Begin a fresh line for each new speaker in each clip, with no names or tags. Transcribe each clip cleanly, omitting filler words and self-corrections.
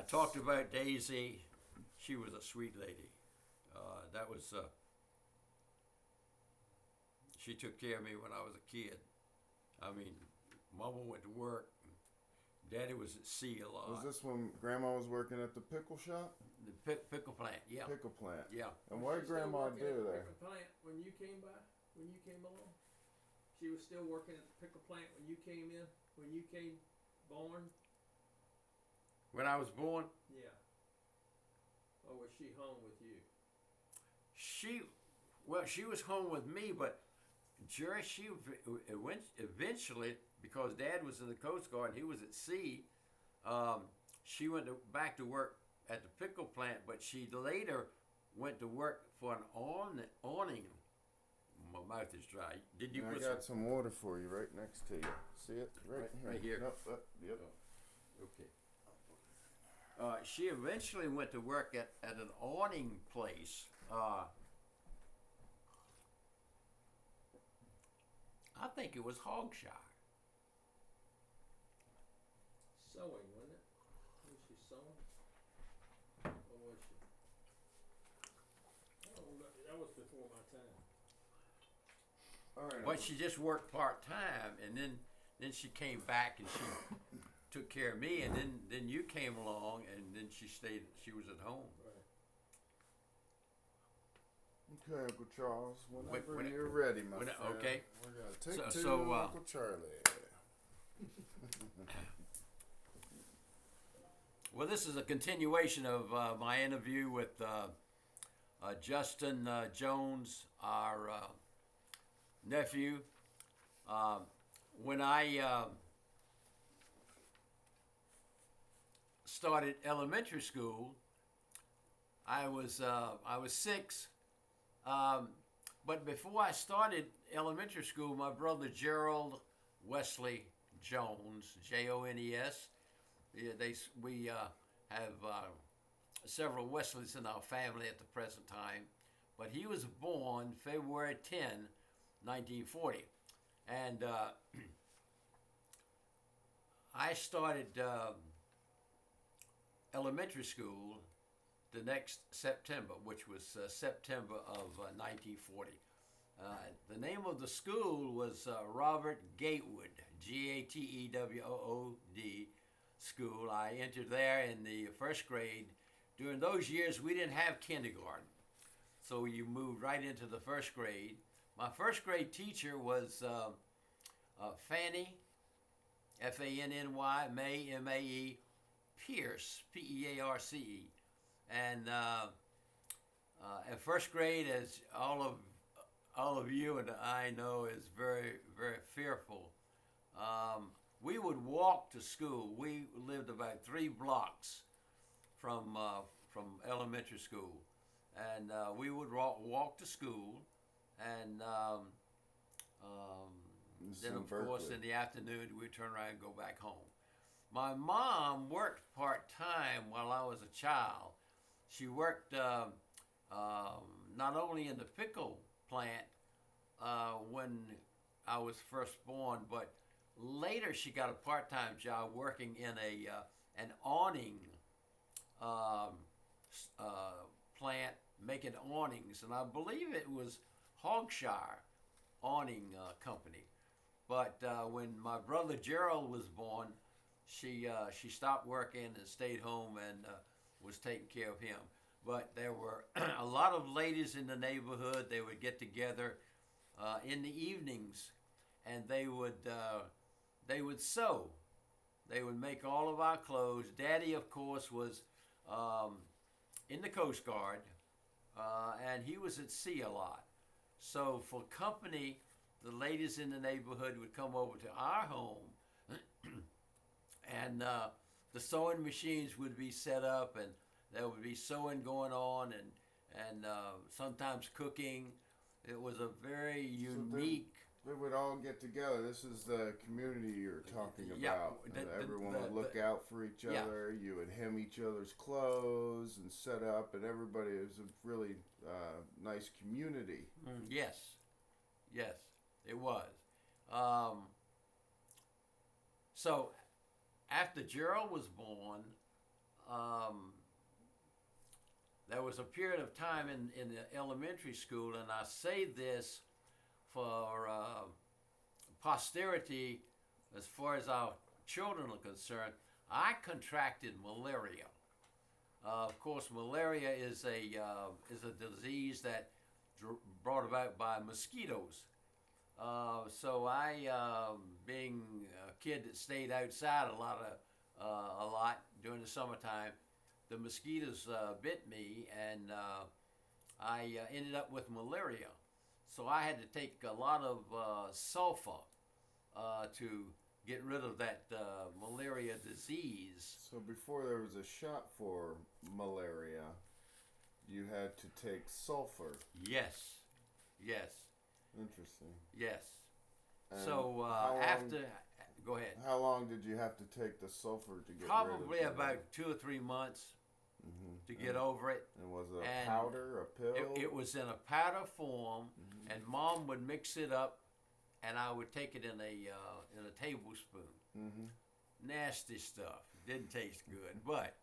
talked about Daisy. She was a sweet lady. She took care of me when I was a kid. I mean, Mama went to work. Daddy was at sea a lot.
Was this when Grandma was working at the pickle shop?
The pickle plant, yeah.
Pickle plant.
Yeah.
And what did Grandma do there?
Pickle plant when you came by, when you came along. She was still working at the pickle plant when you came in, when you came born.
When I was born,
Yeah. Or was she home with you?
she was home with me, but Jerry, she went eventually, because Dad was in the Coast Guard and he was at sea. She went back to work at the pickle plant, but she later went to work for an awning. My mouth is dry. Did you?
I got some water for you right next to you. See it
Right here.
Nope, yep.
Okay. She eventually went to work at an awning place. I think it was Hogshire.
Sewing, wasn't it? Was she sewing? Or was she? I don't know. That was before my time.
All right.
Well, she just worked part-time, and then she came back and she took care of me, and then you came along, and then she was at home.
Okay, Uncle Charles. Whenever you're ready, my friend.
Okay.
We're gonna take Uncle Charlie.
Well, this is a continuation of my interview with Justin Jones, our nephew. When I started elementary school, I was 6. But before I started elementary school, my brother Gerald Wesley Jones, Jones, we have several Wesleys in our family at the present time, but he was born February 10, 1940. And I started elementary school the next September, which was September of 1940. The name of the school was Robert Gatewood, Gatewood school. I entered there in the first grade. During those years, we didn't have kindergarten, so you moved right into the first grade. My first grade teacher was Fanny, Fanny, May, Mae, Pierce, Pearce. And at first grade, as all of you and I know, is very, very fearful. We would walk to school. We lived about 3 blocks from elementary school, and we would walk to school, and then of course in the afternoon we'd turn around and go back home. My mom worked part-time while I was a child. She worked not only in the pickle plant when I was first born, but later she got a part-time job working in an awning plant, making awnings, and I believe it was Hogshire Awning Company. But when my brother Gerald was born, she stopped working and stayed home and was taking care of him. But there were a lot of ladies in the neighborhood. They would get together in the evenings, and they would sew. They would make all of our clothes. Daddy, of course, was in the Coast Guard, and he was at sea a lot. So for company, the ladies in the neighborhood would come over to our home, and the sewing machines would be set up, and there would be sewing going on, and sometimes cooking. It was a very unique.
They would all get together. This is the community you're talking about. Everyone would look out for each other. You would hem each other's clothes and set up, and everybody. It was a really nice community.
Yes, it was. So after Gerald was born, there was a period of time in the elementary school, and I say this for posterity as far as our children are concerned. I contracted malaria. Of course, malaria is a disease that brought about by mosquitoes. So I, being a kid that stayed outside a lot during the summertime, the mosquitoes bit me, and I ended up with malaria. So I had to take a lot of sulfur to get rid of that malaria disease.
So before there was a shot for malaria, you had to take sulfur.
Yes.
Interesting.
Yes.
And
so go ahead.
How long did you have to take the sulfur to get
Probably
rid of it?
about 2 or 3 months to get over it.
And was it a powder, a pill?
It was in a powder form, and Mom would mix it up, and I would take it in a tablespoon. Nasty stuff. Didn't taste good, but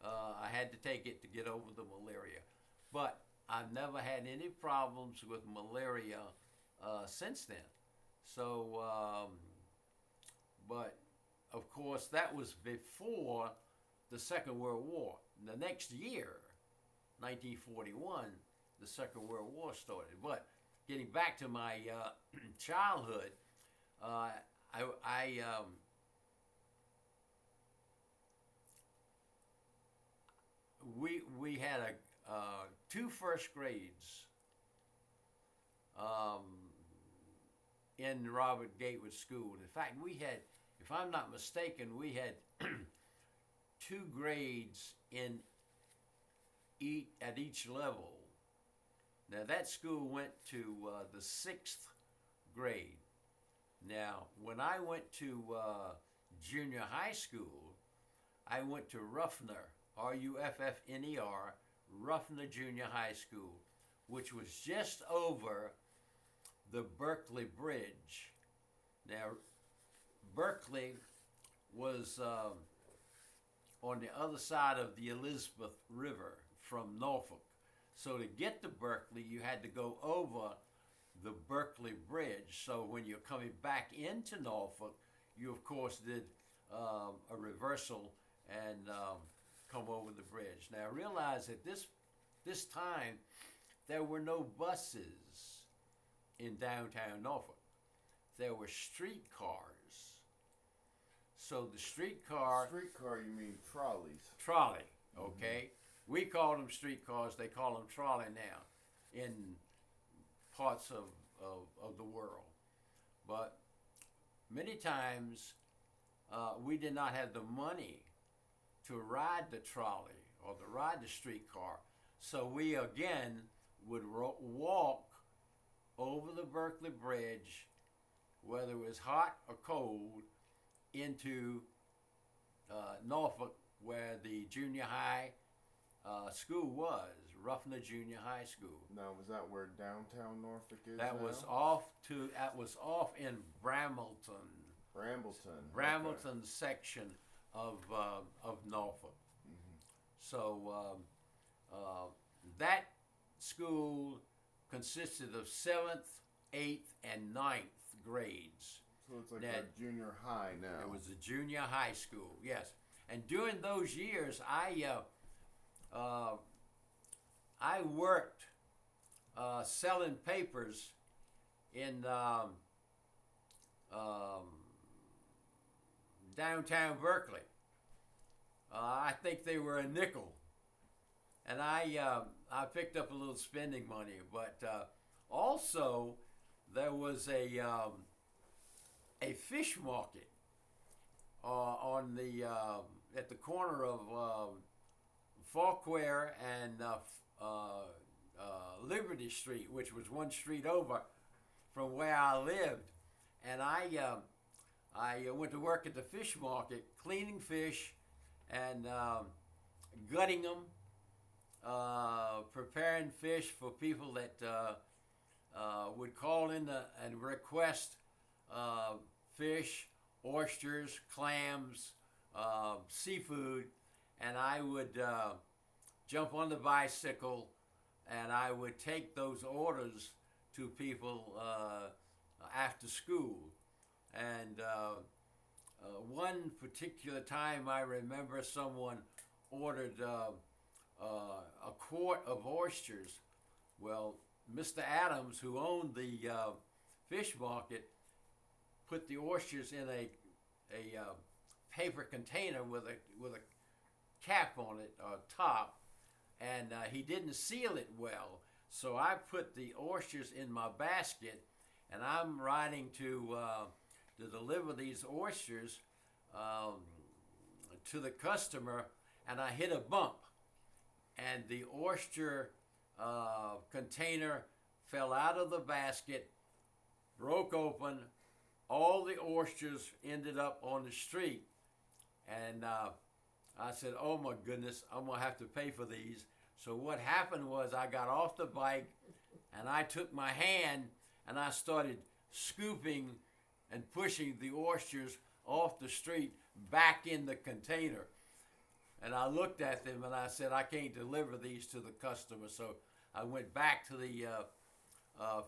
I had to take it to get over the malaria. But I've never had any problems with malaria since then. So, but of course, that was before the Second World War. The next year, 1941, the Second World War started. But getting back to my childhood, we had two first grades in Robert Gatewood School. In fact, we had, if I'm not mistaken, we had 2 grades at each level. Now that school went to the 6th grade. Now, when I went to junior high school, I went to Ruffner, Ruffner, Ruffner Junior High School, which was just over the Berkeley Bridge. Now, Berkeley was on the other side of the Elizabeth River from Norfolk. So to get to Berkeley, you had to go over the Berkeley Bridge. So when you're coming back into Norfolk, you of course did a reversal and come over the bridge. Now realize at this time, there were no buses in downtown Norfolk. There were streetcars. So the streetcar...
Streetcar, you mean trolleys?
Trolley, okay? We call them streetcars, they call them trolley now in parts of the world. But many times we did not have the money to ride the trolley or to ride the streetcar. So we again would walk over the Berkeley Bridge, whether it was hot or cold, into Norfolk, where the junior high school was, Ruffner Junior High School.
Now, was that where downtown Norfolk is
That
now?
was off in Brambleton. Brambleton section of Norfolk. So that school consisted of 7th, 8th, and 9th grades.
So it's like a junior high now.
It was a junior high school, yes. And during those years, I worked selling papers in downtown Berkeley. I think they were a nickel, and I picked up a little spending money. But also, there was a fish market on the at the corner of Fauquier and Liberty Street, which was one street over from where I lived. And I went to work at the fish market, cleaning fish and gutting them, preparing fish for people that would call in and request fish, oysters, clams, seafood, and I would jump on the bicycle, and I would take those orders to people after school. And one particular time, I remember someone ordered a quart of oysters. Well, Mr. Adams, who owned the fish market, put the oysters in a paper container with a cap on it, or top, and he didn't seal it well. So I put the oysters in my basket, and I'm riding to deliver these oysters to the customer, and I hit a bump, and the oyster container fell out of the basket, broke open. All the oysters ended up on the street, and I said, "Oh my goodness, I'm gonna have to pay for these." So what happened was I got off the bike, and I took my hand and I started scooping and pushing the oysters off the street back in the container. And I looked at them and I said, "I can't deliver these to the customer." So I went back to the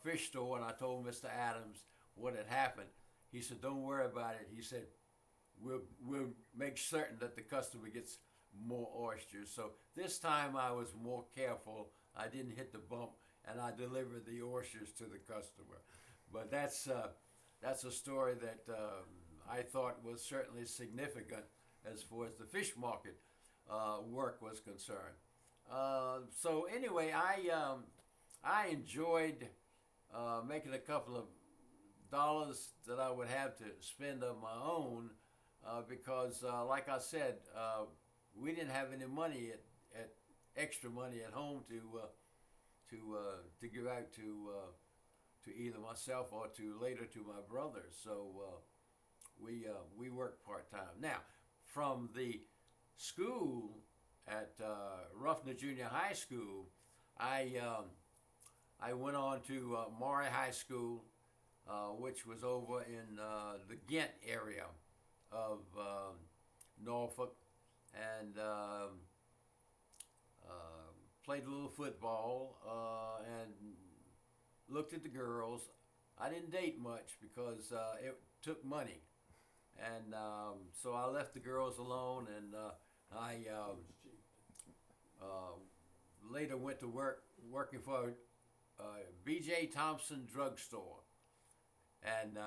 fish store, and I told Mr. Adams what had happened. He said, "Don't worry about it." He said, we'll make certain that the customer gets more oysters. So this time I was more careful. I didn't hit the bump, and I delivered the oysters to the customer. But that's a story that I thought was certainly significant as far as the fish market work was concerned. So anyway, I enjoyed making a couple of dollars that I would have to spend of my own because, like I said, we didn't have any money at extra money at home to give out to either myself or later to my brothers. So we worked part time. Now, from the school at Ruffner Junior High School, I went on to Maury High School, which was over in the Ghent area of Norfolk, and played a little football and looked at the girls. I didn't date much because it took money, and so I left the girls alone, and I later went to working for B.J. Thompson Drugstore, and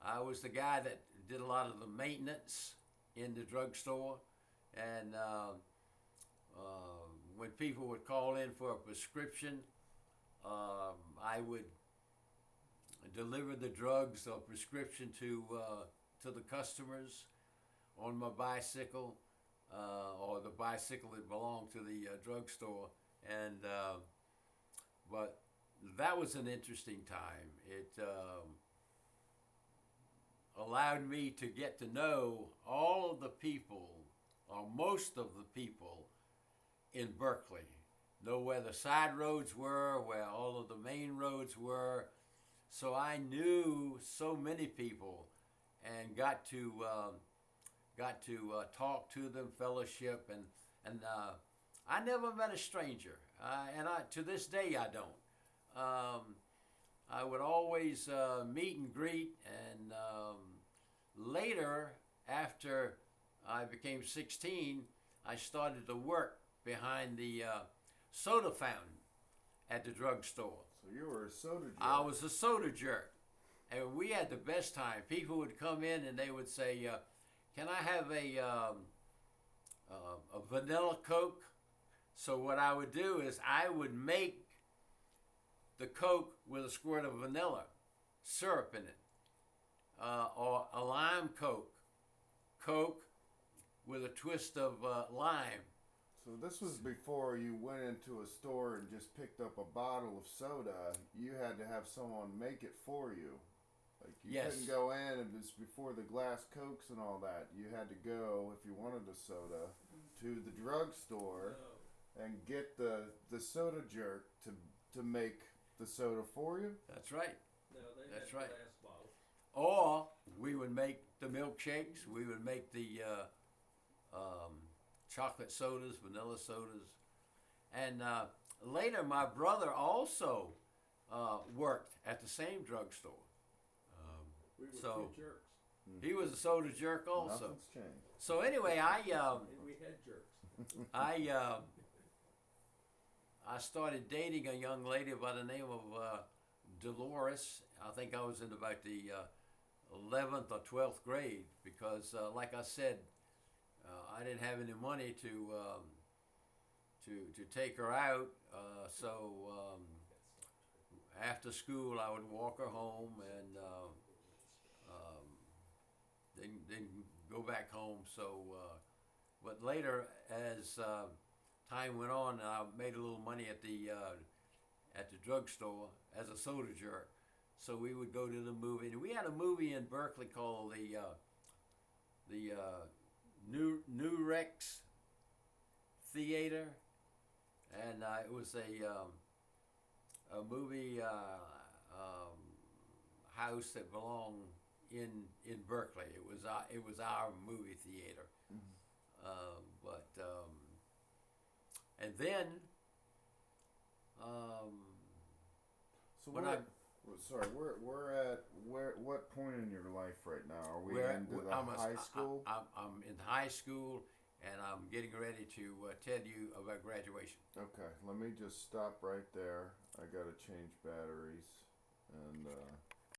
I was the guy that did a lot of the maintenance in the drugstore, and when people would call in for a prescription, I would deliver the drugs or prescription to the customers on my bicycle, or the bicycle that belonged to the drugstore, and but that was an interesting time. It allowed me to get to know all of the people, or most of the people, in Berkeley. Know where the side roads were, where all of the main roads were. So I knew so many people, and got to talk to them, fellowship, and I never met a stranger, and to this day I don't. I would always meet and greet, and later, after I became 16, I started to work behind the soda fountain at the drugstore.
So you were a soda jerk.
I was a soda jerk, and we had the best time. People would come in and they would say, "Can I have a vanilla Coke?" So what I would do is I would make the Coke with a squirt of vanilla syrup in it, or a lime Coke with a twist of lime.
So this was before you went into a store and just picked up a bottle of soda. You had to have someone make it for you. Like you
Yes.
couldn't go in, and it's before the glass Cokes and all that. You had to go, if you wanted a soda, to the drugstore and get the soda jerk to make the soda for you.
That's right.
No, they
That's
had
right.
glass bottles.
Or we would make the milkshakes. We would make the chocolate sodas, vanilla sodas. And later, my brother also worked at the same drugstore.
We were
So-
two jerks,
He was a soda jerk also.
Nothing's changed.
So anyway,
and we had jerks.
I started dating a young lady by the name of Dolores. I think I was in about the 11th or 12th grade because, like I said, I didn't have any money to take her out. So after school, I would walk her home and then go back home. So, but later, as time went on, I made a little money at the drugstore as a soda jerk. So we would go to the movie. And we had a movie in Berkeley called the New Rex Theater, and it was a movie house that belonged in Berkeley. It was our movie theater. And then
So
when
we're at what point in your life right now? Are we into the
I'm
high school?
I'm in high school, and I'm getting ready to tell you about graduation.
Okay, let me just stop right there. I gotta change batteries, and